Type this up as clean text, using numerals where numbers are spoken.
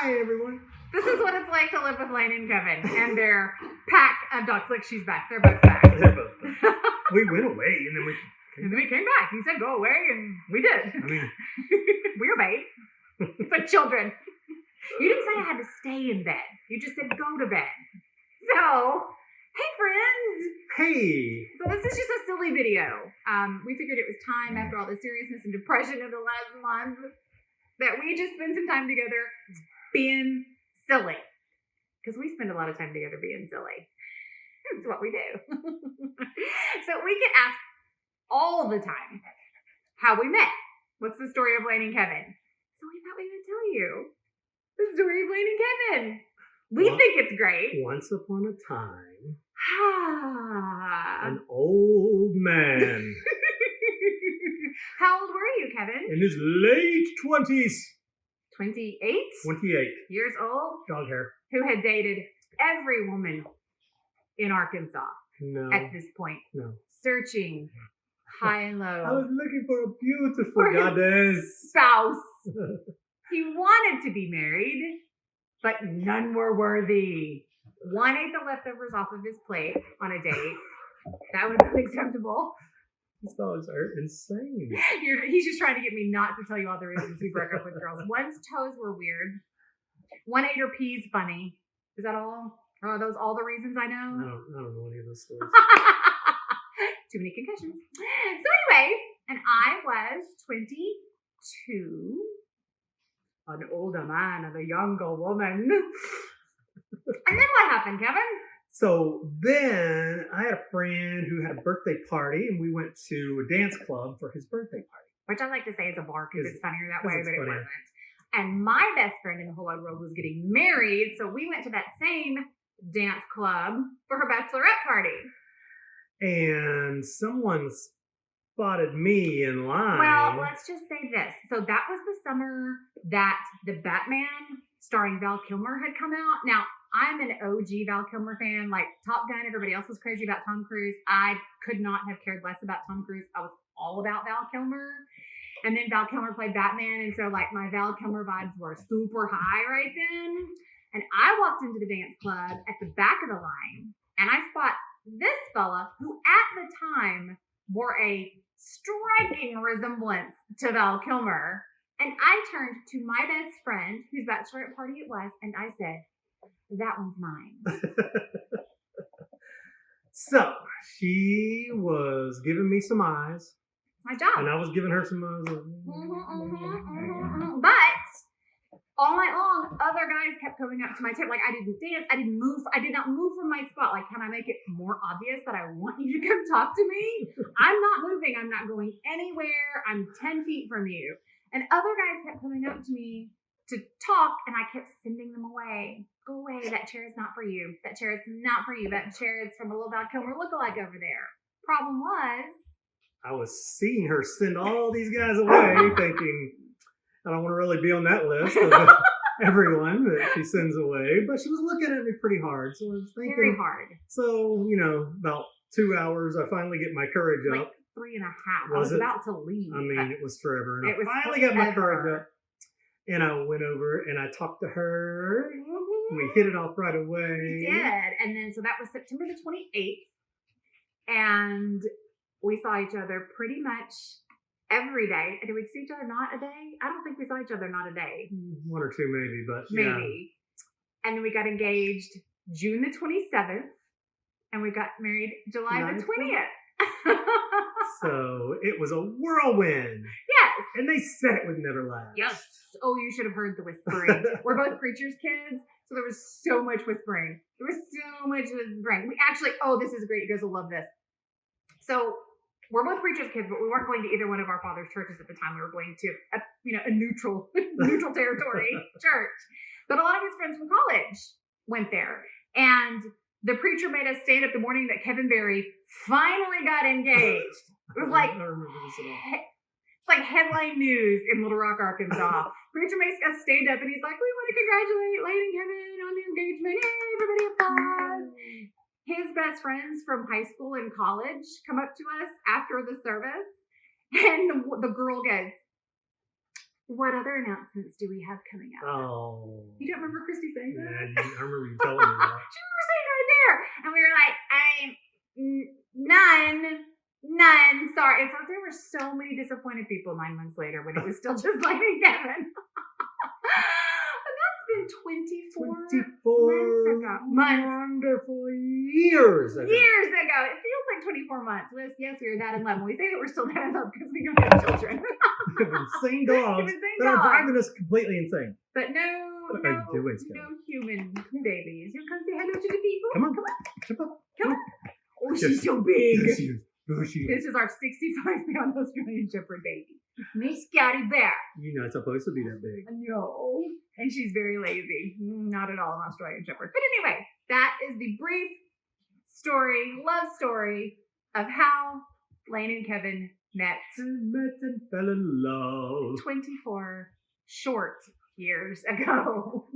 Hi, everyone. This is what it's like to live with Laine and Kevin and their pack of dogs. Look, she's back. They're both back. They're both back. We went away and then we came back. He said go away and we did. I mean, we obeyed. It's like children. You didn't say I had to stay in bed. You just said go to bed. So, hey friends. Hey. So this is just a silly video. We figured it was time after all the seriousness and depression of the last month that we just spend some time together being silly. Because we spend a lot of time together being silly. That's what we do. So we get asked all the time how we met. What's the story of Laine and Kevin? So we thought we would tell you the story of Laine and Kevin. We think it's great. Once upon a time, an old man. How old were you, Kevin? In his late 20s. 28? 28. Years old? Dog hair. Who had dated every woman in Arkansas at this point. No. Searching high and low. I was looking for a beautiful goddess. Spouse. He wanted to be married, but none were worthy. One ate the leftovers off of his plate on a date. That was unacceptable. These dogs are insane. He's just trying to get me not to tell you all the reasons he broke up with girls. One's toes were weird. One ate her peas funny. Is that all? Are those all the reasons I know? I don't know any of those stories. Too many concussions. So anyway, and I was 22. An older man and a younger woman. And then what happened, Kevin? So then I had a friend who had a birthday party, and we went to a dance club for his birthday party. Which I like to say is a bar because it's funnier that way, but funnier. It wasn't. And my best friend in the whole wide world was getting married, so we went to that same dance club for her bachelorette party. And someone spotted me in line. Well, let's just say this. So that was the summer that the Batman starring Val Kilmer had come out. Now, I'm an OG Val Kilmer fan, like Top Gun. Everybody else was crazy about Tom Cruise. I could not have cared less about Tom Cruise. I was all about Val Kilmer. And then Val Kilmer played Batman. And so like my Val Kilmer vibes were super high right then. And I walked into the dance club at the back of the line and I spot this fella who at the time bore a striking resemblance to Val Kilmer. And I turned to my best friend, whose bachelorette party it was, and I said, that one's mine. So she was giving me some eyes. My job. And I was giving her some eyes. But all night long, other guys kept coming up to my table. Like I didn't dance. I did not move from my spot. Like, can I make it more obvious that I want you to come talk to me? I'm not moving. I'm not going anywhere. I'm 10 feet from you. And other guys kept coming up to me to talk, and I kept sending them away. Go away. That chair is not for you. That chair is not for you. That chair is from a little Val Kilmer lookalike over there. Problem was, I was seeing her send all these guys away, thinking, I don't want to really be on that list of everyone that she sends away. But she was looking at me pretty hard. So I was thinking. Very hard. So, about 2 hours, I finally get my courage up. 3.5. I was about to leave. I mean, it was forever. And it was finally got my courage up. And I went over and I talked to her. Mm-hmm. We hit it off right away. We did. And then, so that was September the 28th. And we saw each other pretty much every day. Did we see each other not a day? I don't think we saw each other not a day. 1 or 2 maybe, but maybe. Yeah. And then we got engaged June the 27th. And we got married July the 20th. So it was a whirlwind. Yes. And they said it would never last. Yes. Oh, you should have heard the whispering. We're both preacher's kids, so there was so much whispering. There was so much whispering. We actually, this is great. You guys will love this. So we're both preacher's kids, but we weren't going to either one of our father's churches at the time. We were going to a neutral territory church. But a lot of his friends from college went there. And the preacher made us stand up the morning that Kevin Barry finally got engaged. It was like, I remember this at all. It's like headline news in Little Rock, Arkansas. Preacher makes us stand up and he's like, we want to congratulate Laine and Kevin on the engagement. Yay, everybody applause. His best friends from high school and college come up to us after the service. And the girl goes, what other announcements do we have coming up? Oh. You don't remember Christy saying that? Yeah, I remember you telling me that. She was saying right there. And we were like, none. Sorry. It's like there were so many disappointed people 9 months later when it was still just Laine and Kevin. And that's been 24 months. Wonderful years ago. Years ago. It feels like 24 months. Yes, we were that in love. And we say that we're still that in love because we don't have children. Insane dogs that are driving us completely insane. But no human babies. You come say hello to the people. Come on. Come on. Oh, she's so big. Yes, she is. Oh, she is. This is our 65-pound Australian Shepherd baby. Miss Scotty Bear. You're not supposed to be that big. No. And she's very lazy. Not at all an Australian Shepherd. But anyway, that is the brief love story of how Laine and Kevin met and fell in love 24 short years ago.